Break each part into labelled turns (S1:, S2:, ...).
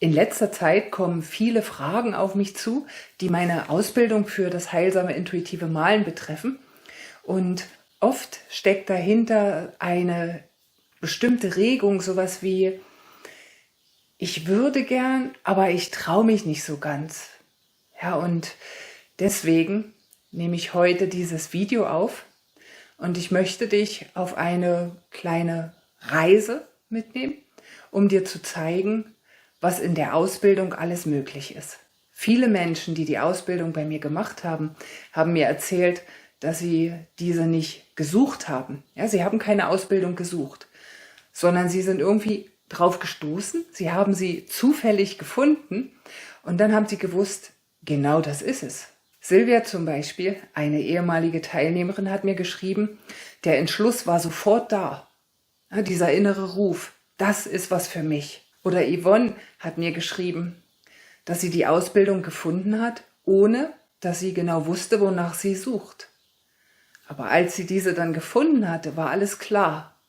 S1: In letzter Zeit kommen viele Fragen auf mich zu, die meine Ausbildung für das heilsame intuitive Malen betreffen. Und oft steckt dahinter eine bestimmte Regung, sowas wie: Ich würde gern, aber ich traue mich nicht so ganz. Ja, und deswegen nehme ich heute dieses Video auf und ich möchte dich auf eine kleine Reise mitnehmen, um dir zu zeigen, was in der Ausbildung alles möglich ist. Viele Menschen, die die Ausbildung bei mir gemacht haben, haben mir erzählt, dass sie diese nicht gesucht haben. Ja, sie haben keine Ausbildung gesucht, sondern sie sind irgendwie drauf gestoßen. Sie haben sie zufällig gefunden und dann haben sie gewusst, genau das ist es. Silvia zum Beispiel, eine ehemalige Teilnehmerin, hat mir geschrieben, der Entschluss war sofort da. Ja, dieser innere Ruf, das ist was für mich. Oder Yvonne hat mir geschrieben, dass sie die Ausbildung gefunden hat, ohne dass sie genau wusste, wonach sie sucht. Aber als sie diese dann gefunden hatte, war alles klar.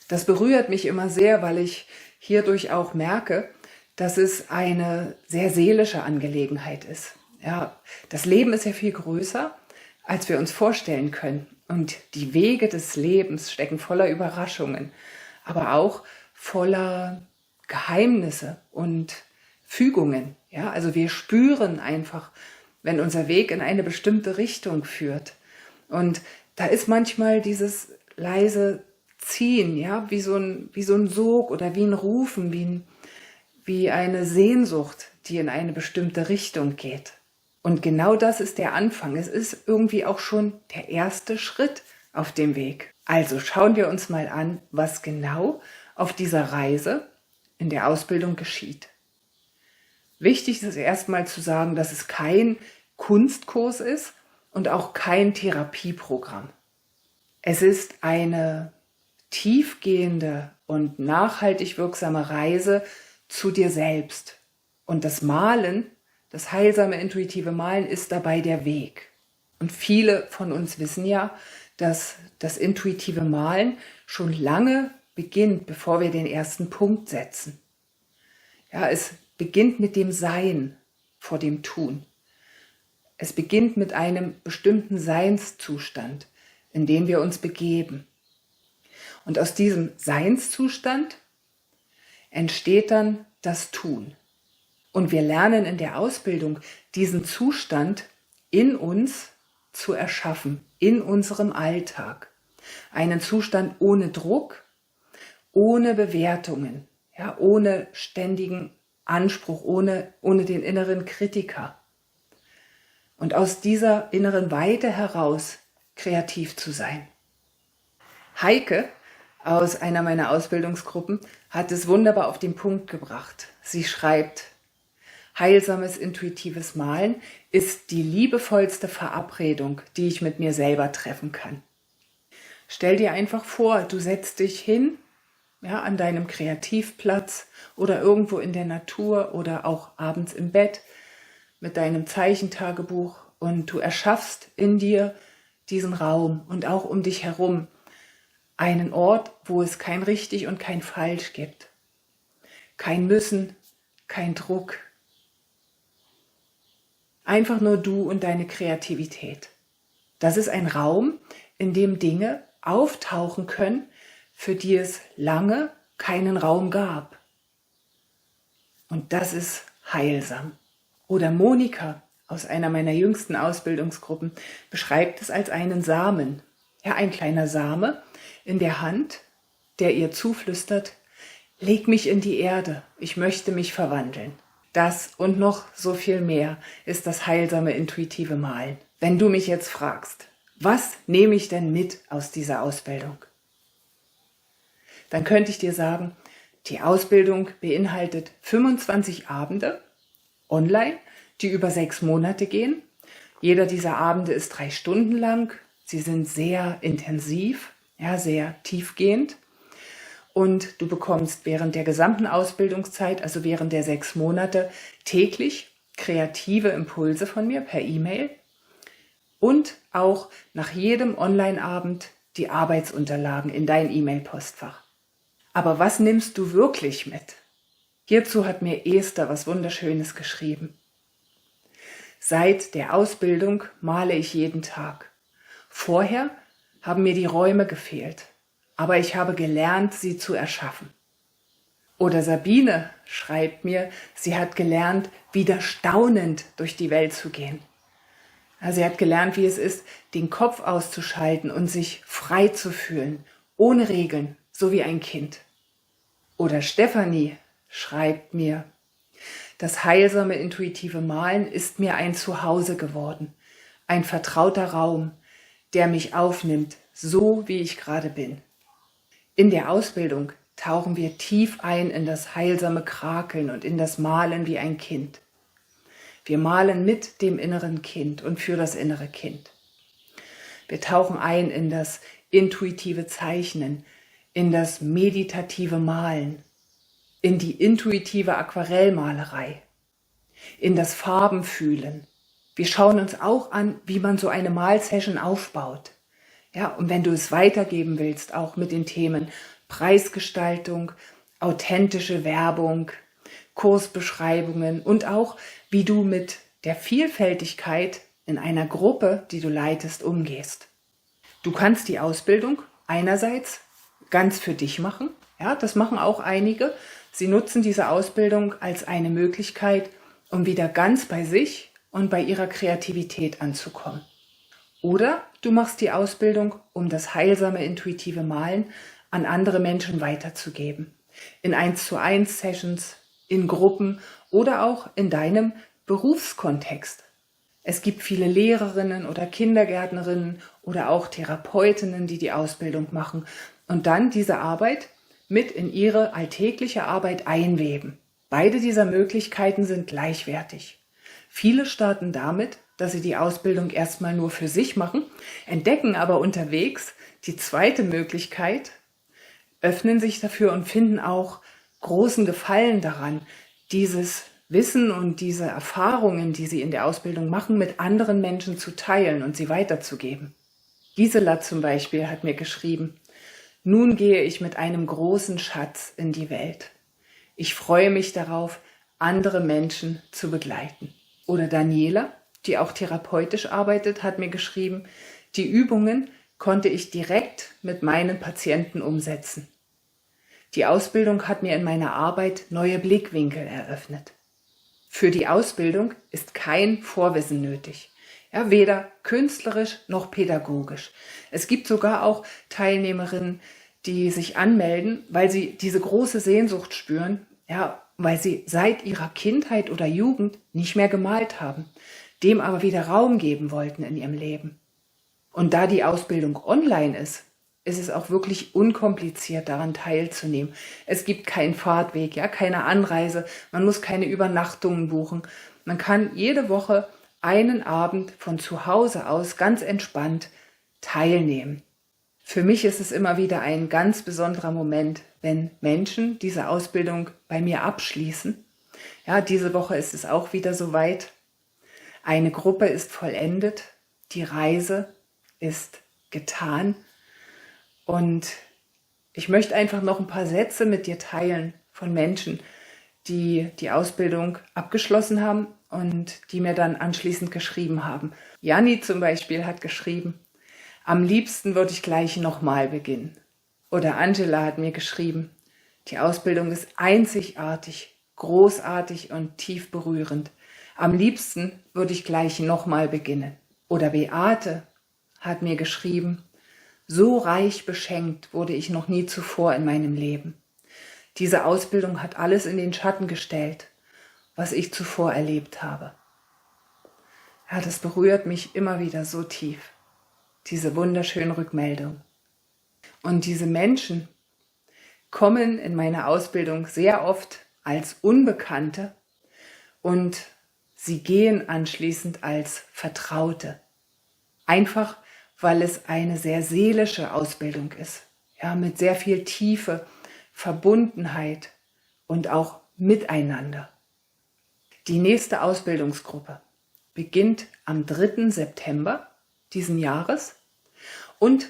S1: Das berührt mich immer sehr, weil ich hierdurch auch merke, dass es eine sehr seelische Angelegenheit ist. Ja, das Leben ist ja viel größer, als wir uns vorstellen können. Und die Wege des Lebens stecken voller Überraschungen, aber auch voller Geheimnisse und Fügungen. Ja, also wir spüren einfach, wenn unser Weg in eine bestimmte Richtung führt. Und da ist manchmal dieses leise Ziehen, ja, wie so ein Sog oder wie ein Rufen, wie eine Sehnsucht, die in eine bestimmte Richtung geht. Und genau das ist der Anfang. Es ist irgendwie auch schon der erste Schritt auf dem Weg. Also schauen wir uns mal an, was genau auf dieser Reise in der Ausbildung geschieht. Wichtig ist erstmal zu sagen, dass es kein Kunstkurs ist und auch kein Therapieprogramm. Es ist eine tiefgehende und nachhaltig wirksame Reise zu dir selbst. Und das Malen, das heilsame intuitive Malen, ist dabei der Weg. Und viele von uns wissen ja, dass das intuitive Malen schon lange beginnt, bevor wir den ersten Punkt setzen. Ja, es beginnt mit dem Sein vor dem Tun. Es beginnt mit einem bestimmten Seinszustand, in den wir uns begeben. Und aus diesem Seinszustand entsteht dann das Tun. Und wir lernen in der Ausbildung, diesen Zustand in uns zu erschaffen, in unserem Alltag. Einen Zustand ohne Druck, ohne Bewertungen, ja, ohne ständigen Anspruch, ohne den inneren Kritiker. Und aus dieser inneren Weite heraus kreativ zu sein. Heike aus einer meiner Ausbildungsgruppen hat es wunderbar auf den Punkt gebracht. Sie schreibt: Heilsames intuitives Malen ist die liebevollste Verabredung, die ich mit mir selber treffen kann. Stell dir einfach vor, du setzt dich hin, ja, an deinem Kreativplatz oder irgendwo in der Natur oder auch abends im Bett mit deinem Zeichentagebuch und du erschaffst in dir diesen Raum und auch um dich herum einen Ort, wo es kein richtig und kein falsch gibt. Kein Müssen, kein Druck. Einfach nur du und deine Kreativität. Das ist ein Raum, in dem Dinge auftauchen können, für die es lange keinen Raum gab. Und das ist heilsam. Oder Monika aus einer meiner jüngsten Ausbildungsgruppen beschreibt es als einen Samen. Ja, ein kleiner Same in der Hand, der ihr zuflüstert: Leg mich in die Erde, ich möchte mich verwandeln. Das und noch so viel mehr ist das heilsame intuitive Malen. Wenn du mich jetzt fragst, was nehme ich denn mit aus dieser Ausbildung? Dann könnte ich dir sagen, die Ausbildung beinhaltet 25 Abende online, die über 6 Monate gehen. Jeder dieser Abende ist 3 Stunden lang. Sie sind sehr intensiv, ja, sehr tiefgehend. Und du bekommst während der gesamten Ausbildungszeit, also während der 6 Monate, täglich kreative Impulse von mir per E-Mail und auch nach jedem Online-Abend die Arbeitsunterlagen in dein E-Mail-Postfach. Aber was nimmst du wirklich mit? Hierzu hat mir Esther was Wunderschönes geschrieben. Seit der Ausbildung male ich jeden Tag. Vorher haben mir die Räume gefehlt, aber ich habe gelernt, sie zu erschaffen. Oder Sabine schreibt mir, sie hat gelernt, wieder staunend durch die Welt zu gehen. Sie hat gelernt, wie es ist, den Kopf auszuschalten und sich frei zu fühlen, ohne Regeln, so wie ein Kind. Oder Stefanie schreibt mir, das heilsame, intuitive Malen ist mir ein Zuhause geworden, ein vertrauter Raum, der mich aufnimmt, so wie ich gerade bin. In der Ausbildung tauchen wir tief ein in das heilsame Krakeln und in das Malen wie ein Kind. Wir malen mit dem inneren Kind und für das innere Kind. Wir tauchen ein in das intuitive Zeichnen, in das meditative Malen, in die intuitive Aquarellmalerei, in das Farbenfühlen. Wir schauen uns auch an, wie man so eine Malsession aufbaut. Ja, und wenn du es weitergeben willst, auch mit den Themen Preisgestaltung, authentische Werbung, Kursbeschreibungen und auch, wie du mit der Vielfältigkeit in einer Gruppe, die du leitest, umgehst. Du kannst die Ausbildung einerseits ganz für dich machen. Ja, das machen auch einige. Sie nutzen diese Ausbildung als eine Möglichkeit, um wieder ganz bei sich und bei ihrer Kreativität anzukommen. Oder du machst die Ausbildung, um das heilsame, intuitive Malen an andere Menschen weiterzugeben. In 1:1 Sessions, in Gruppen oder auch in deinem Berufskontext. Es gibt viele Lehrerinnen oder Kindergärtnerinnen oder auch Therapeutinnen, die die Ausbildung machen und dann diese Arbeit mit in ihre alltägliche Arbeit einweben. Beide dieser Möglichkeiten sind gleichwertig. Viele starten damit, dass sie die Ausbildung erstmal nur für sich machen, entdecken aber unterwegs die zweite Möglichkeit, öffnen sich dafür und finden auch großen Gefallen daran, dieses Wissen und diese Erfahrungen, die sie in der Ausbildung machen, mit anderen Menschen zu teilen und sie weiterzugeben. Gisela zum Beispiel hat mir geschrieben, nun gehe ich mit einem großen Schatz in die Welt. Ich freue mich darauf, andere Menschen zu begleiten. Oder Daniela, die auch therapeutisch arbeitet, hat mir geschrieben, die Übungen konnte ich direkt mit meinen Patienten umsetzen. Die Ausbildung hat mir in meiner Arbeit neue Blickwinkel eröffnet. Für die Ausbildung ist kein Vorwissen nötig. Ja, weder künstlerisch noch pädagogisch. Es gibt sogar auch Teilnehmerinnen, die sich anmelden, weil sie diese große Sehnsucht spüren, ja, weil sie seit ihrer Kindheit oder Jugend nicht mehr gemalt haben, dem aber wieder Raum geben wollten in ihrem Leben. Und da die Ausbildung online ist es auch wirklich unkompliziert, daran teilzunehmen. Es gibt keinen Fahrtweg, ja, keine Anreise, man muss keine Übernachtungen buchen. Man kann jede Woche einen Abend von zu Hause aus ganz entspannt teilnehmen. Für mich ist es immer wieder ein ganz besonderer Moment, wenn Menschen diese Ausbildung bei mir abschließen. Ja, diese Woche ist es auch wieder soweit. Eine Gruppe ist vollendet, die Reise ist getan. Und ich möchte einfach noch ein paar Sätze mit dir teilen von Menschen, die die Ausbildung abgeschlossen haben und die mir dann anschließend geschrieben haben. Janni zum Beispiel hat geschrieben, am liebsten würde ich gleich nochmal beginnen. Oder Angela hat mir geschrieben, die Ausbildung ist einzigartig, großartig und tief berührend. Am liebsten würde ich gleich nochmal beginnen. Oder Beate hat mir geschrieben, so reich beschenkt wurde ich noch nie zuvor in meinem Leben. Diese Ausbildung hat alles in den Schatten gestellt, was ich zuvor erlebt habe. Ja, das berührt mich immer wieder so tief, diese wunderschöne Rückmeldung. Und diese Menschen kommen in meiner Ausbildung sehr oft als Unbekannte und sie gehen anschließend als Vertraute. Einfach, weil es eine sehr seelische Ausbildung ist, ja, mit sehr viel Tiefe, Verbundenheit und auch Miteinander. Die nächste Ausbildungsgruppe beginnt am 3. September diesen Jahres und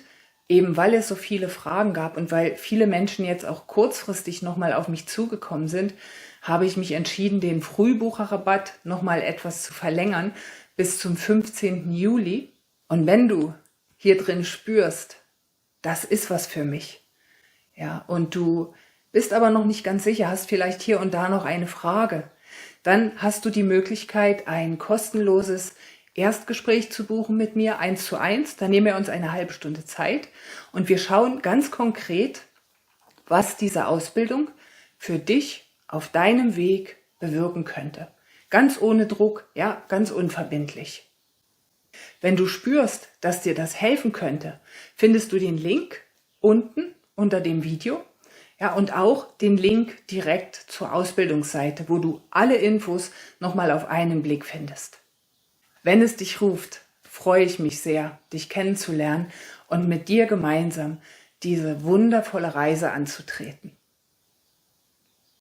S1: eben weil es so viele Fragen gab und weil viele Menschen jetzt auch kurzfristig nochmal auf mich zugekommen sind, habe ich mich entschieden, den Frühbucherrabatt nochmal etwas zu verlängern bis zum 15. Juli. Und wenn du hier drin spürst, das ist was für mich, ja, und du bist aber noch nicht ganz sicher, hast vielleicht hier und da noch eine Frage, dann hast du die Möglichkeit, ein kostenloses Erstgespräch zu buchen mit mir, 1:1. Da nehmen wir uns eine halbe Stunde Zeit und wir schauen ganz konkret, was diese Ausbildung für dich auf deinem Weg bewirken könnte. Ganz ohne Druck, ja, ganz unverbindlich. Wenn du spürst, dass dir das helfen könnte, findest du den Link unten unter dem Video, ja, und auch den Link direkt zur Ausbildungsseite, wo du alle Infos nochmal auf einen Blick findest. Wenn es dich ruft, freue ich mich sehr, dich kennenzulernen und mit dir gemeinsam diese wundervolle Reise anzutreten.